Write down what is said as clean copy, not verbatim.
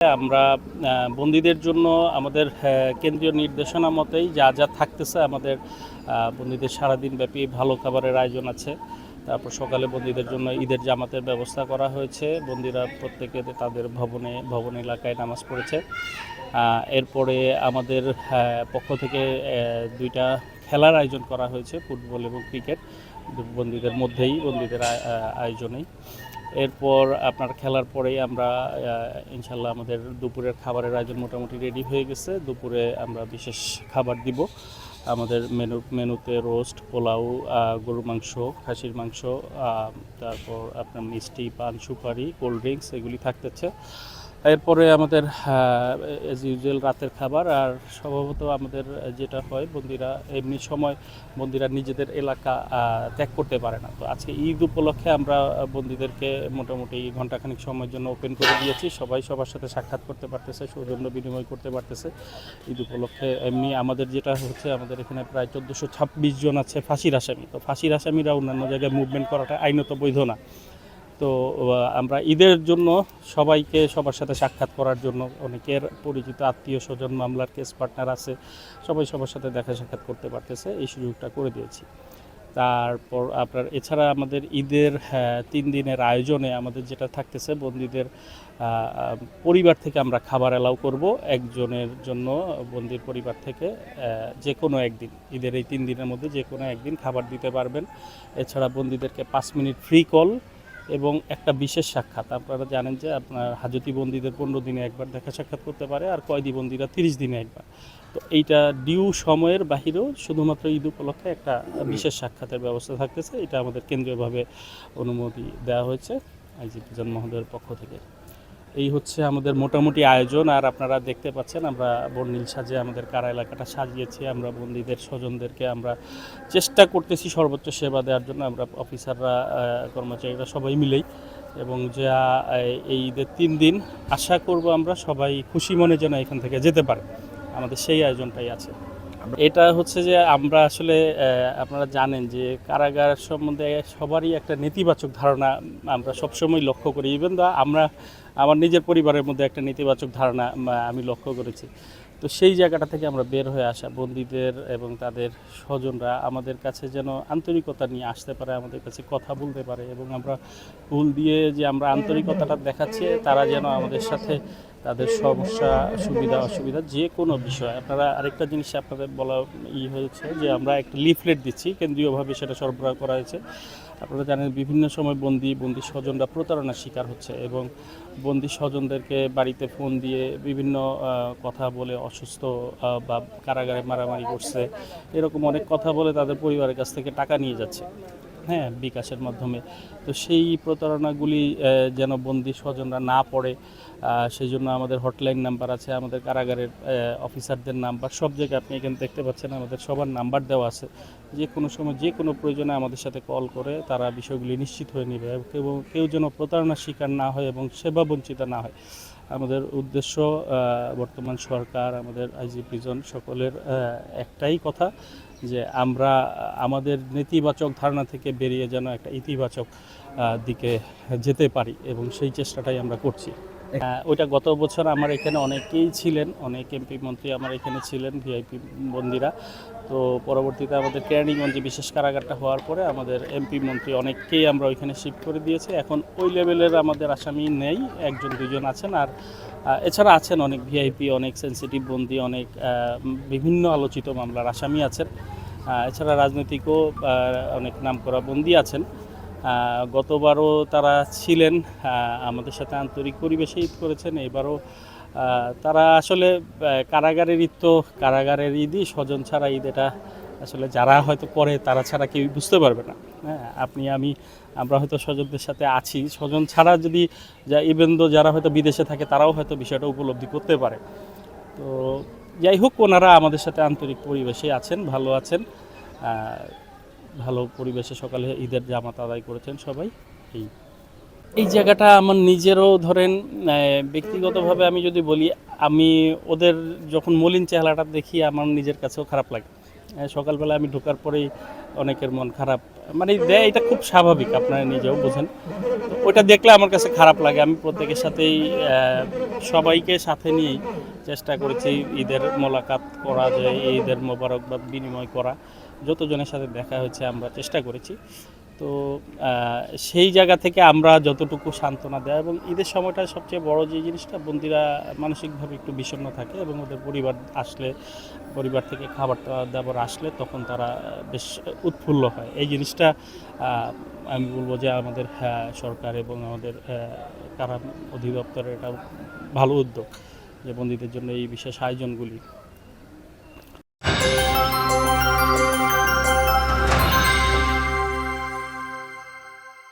আমরা বন্দীদের জন্য আমাদের কেন্দ্রীয় নির্দেশনা মতেই যা যা থাকতেছে আমাদের বন্দীদের সারাদিন ব্যাপী ভালো খাবারের আয়োজন আছে। তারপর সকালে বন্দীদের জন্য ঈদের জামাতের ব্যবস্থা করা হয়েছে। বন্দীরা প্রত্যেকে তাদের ভবন এলাকায় নামাজ পড়েছে। এরপরে আমাদের পক্ষ থেকে দুইটা খেলার আয়োজন করা হয়েছে, ফুটবল এবং ক্রিকেট, বন্দীদের মধ্যেই, বন্দীদের আয়োজনেই। এরপর আপনার খেলার পরেই আমরা ইনশাল্লাহ আমাদের দুপুরের খাবারের আয়োজন মোটামুটি রেডি হয়ে গেছে। দুপুরে আমরা বিশেষ খাবার দিব। আমাদের মেনুতে রোস্ট, পোলাও, গরুর মাংস, খাসির মাংস, তারপর আপনার মিষ্টি, পান, সুপারি, কোল্ড ড্রিঙ্কস এগুলি থাকতেছে। এরপরে আমাদের অ্যাজ ইউজুয়াল রাতের খাবার। আর স্বভাবত আমাদের যেটা হয়, এমনি সময় বন্দীরা নিজেদের এলাকা ত্যাগ করতে পারে না। তো আজকে ঈদ উপলক্ষে আমরা বন্দীদেরকে মোটামুটি ঘণ্টাখানিক সময়ের জন্য ওপেন করে দিয়েছি। সবাই সবার সাথে সাক্ষাৎ করতে পারতেছে, সৌজন্য বিনিময় করতে পারতেছে ঈদ উপলক্ষে। এমনি আমাদের যেটা হচ্ছে, আমাদের এখানে প্রায় 1426 জন আছে ফাঁসির আসামি। তো ফাঁসির আসামিরা অন্যান্য জায়গায় মুভমেন্ট করাটা আইনত বৈধ না। তো আমরা ঈদের জন্য সবাইকে সবার সাথে সাক্ষাৎ করার জন্য, অনেকের পরিচিত আত্মীয় স্বজন, মামলার কেস পার্টনার আছে, সবাই সবার সাথে দেখা সাক্ষাৎ করতে পারতেছে, এই সুযোগটা করে দিয়েছি। তারপর আপনার এছাড়া আমাদের ঈদের 3 দিনের আয়োজনে আমাদের যেটা থাকতেছে, বন্দীদের পরিবার থেকে আমরা খাবার অ্যালাউ করব একজনের জন্য। বন্দির পরিবার থেকে যে কোনো একদিন, ঈদের এই 3 দিনের মধ্যে যে কোনো একদিন খাবার দিতে পারবেন। এছাড়া বন্দীদেরকে 5 মিনিট ফ্রি কল এবং একটা বিশেষ সাক্ষাৎ। আপনারা জানেন যে আপনার হাজতি বন্দীদের 15 দিনে একবার দেখা সাক্ষাৎ করতে পারে, আর কয়েদি বন্দীরা 30 দিনে একবার। তো এইটা ডিউ সময়ের বাহিরেও শুধুমাত্র ঈদ উপলক্ষে একটা বিশেষ সাক্ষাতের ব্যবস্থা থাকতেছে। এটা আমাদের কেন্দ্রীয়ভাবে অনুমতি দেওয়া হয়েছে আইজিপি জন মহোদয়ের পক্ষ থেকে। এই হচ্ছে আমাদের মোটামুটি আয়োজন। আর আপনারা দেখতে পাচ্ছেন আমরা বর্ণিল সাজে আমাদের কারা এলাকাটা সাজিয়েছি। আমরা বন্দীদের স্বজনদেরকে আমরা চেষ্টা করতেছি সর্বোচ্চ সেবা দেওয়ার জন্য। আমরা অফিসাররা, কর্মচারীরা সবাই মিলেই, এবং যা এই ঈদের 3 দিন আশা করব আমরা সবাই খুশি মনে যেন এখান থেকে যেতে পারে, আমাদের সেই আয়োজনটাই আছে। এটা হচ্ছে যে আমরা আসলে আপনারা জানেন যে কারাগার সম্বন্ধে সবারই একটা নেতিবাচক ধারণা আমরা সবসময় লক্ষ্য করি। ইভেন দা আমার নিজের পরিবারের মধ্যে একটা নেতিবাচক ধারণা আমি লক্ষ্য করেছি। তো সেই জায়গাটা থেকে আমরা বের হয়ে আসা, বন্দীদের এবং তাদের স্বজনরা আমাদের কাছে যেন আন্তরিকতা নিয়ে আসতে পারে, আমাদের কাছে কথা বলতে পারে, এবং আমরা ফুল দিয়ে যে আমরা আন্তরিকতাটা দেখাচ্ছি, তারা যেন আমাদের সাথে তাদের সমস্যা, সুবিধা অসুবিধা যে কোনো বিষয়। আপনারা আরেকটা জিনিস আপনাদের বলা হয়েছে যে আমরা একটা লিফলেট দিচ্ছি, কেন্দ্রীয়ভাবে সেটা সরবরাহ করা হয়েছে। আপনারা জানেন বিভিন্ন সময় বন্দি স্বজনরা প্রতারণার শিকার হচ্ছে, এবং বন্দি স্বজনদেরকে বাড়িতে ফোন দিয়ে বিভিন্ন কথা বলে অসুস্থ বা কারাগারে মারামারি করছে, এরকম অনেক কথা বলে তাদের পরিবারের কাছ থেকে টাকা নিয়ে যাচ্ছে, হ্যাঁ, বিকাশের মাধ্যমে। তো সেই প্রতারণাগুলি যেন বন্দি স্বজনরা না পড়ে, সেই জন্য আমাদের হটলাইন নাম্বার আছে, আমাদের কারাগারের অফিসারদের নাম্বার, সব জায়গায় আপনি এখানে দেখতে পাচ্ছেন আমাদের সবার নাম্বার দেওয়া আছে। যে কোনো সময় যে কোনো প্রয়োজনে আমাদের সাথে কল করে তারা বিষয়গুলি নিশ্চিত হয়ে নেবে, এবং কেউ যেন প্রতারণার শিকার না হয় এবং সেবা বঞ্চিত না হয়। আমাদের উদ্দেশ্য, বর্তমান সরকার, আমাদের আইজিপি জন সকলের একটাই কথা, যে আমরা আমাদের নেতিবাচক ধারণা থেকে বেরিয়ে যেন একটা ইতিবাচক দিকে যেতে পারি, এবং সেই চেষ্টাটাই আমরা করছি। ওইটা গত বছর আমার এখানে অনেকেই ছিলেন, অনেক এমপি মন্ত্রী আমার এখানে ছিলেন, ভিআইপি বন্দীরা। তো পরবর্তীতে আমাদের কেরানীগঞ্জে বিশেষ কারাগারটা হওয়ার পরে আমাদের এমপি মন্ত্রী অনেককেই আমরা ওইখানে শিফট করে দিয়েছি। এখন ওই লেভেলের আমাদের আসামি নেই, 1-2 জন আছেন। আর এছাড়া আছেন অনেক ভিআইপি, অনেক সেন্সিটিভ বন্দী, অনেক বিভিন্ন আলোচিত মামলার আসামি আছেন। এছাড়া রাজনৈতিকও অনেক নামকরা বন্দী আছেন। গতবারও তারা ছিলেন, আমাদের সাথে আন্তরিক পরিবেশে ঈদ করেছেন। এবারও তারা আসলে কারাগারের ঈদ তো কারাগারের ঈদই, স্বজন ছাড়া ঈদ এটা আসলে যারা হয়তো করে তারা ছাড়া কেউ বুঝতে পারবে না। হ্যাঁ, আমরা হয়তো স্বজনদের সাথে আছি, স্বজন ছাড়া যদি ইভেন দো যারা হয়তো বিদেশে থাকে তারাও হয়তো বিষয়টা উপলব্ধি করতে পারে। তো যাই হোক, ওনারা আমাদের সাথে আন্তরিক পরিবেশে আছেন, ভালো আছেন, ভালো পরিবেশে সকালে ঈদের জামাত আদায় করেছেন সবাই। এই জায়গাটা আমার নিজেরও ধরেন ব্যক্তিগতভাবে আমি যদি বলি, আমি ওদের যখন মলিন চেহারাটা দেখি আমার নিজের কাছেও খারাপ লাগে। সকালবেলা আমি ঢোকার পরেই অনেকের মন খারাপ মানে দেয়, এটা খুব স্বাভাবিক, আপনারা নিজেও বোঝেন। তো ওইটা দেখলে আমার কাছে খারাপ লাগে। আমি প্রত্যেকের সাথেই সবাইকে সাথে নিয়েই চেষ্টা করেছি ঈদের মোলাকাত করা যায়, ঈদের মোবারকবাদ বিনিময় করা। যতজনের সাথে দেখা হয়েছে আমরা চেষ্টা করেছি। তো সেই জায়গা থেকে আমরা যতটুকু সান্ত্বনা দেয়, এবং ঈদের সময়টা সবচেয়ে বড় যে জিনিসটা, বন্দিরা মানসিকভাবে একটু বিষণ্ণ থাকে এবং ওদের পরিবার আসলে, পরিবার থেকে খাবার দাবার আসলে তখন তারা বেশ উৎফুল্ল হয়। এই জিনিসটা আমি বলবো যে আমাদের সরকার এবং আমাদের কারা অধিদপ্তরের এটা ভালো উদ্যোগ যে বন্দীদের জন্য এই বিশেষ আয়োজনগুলি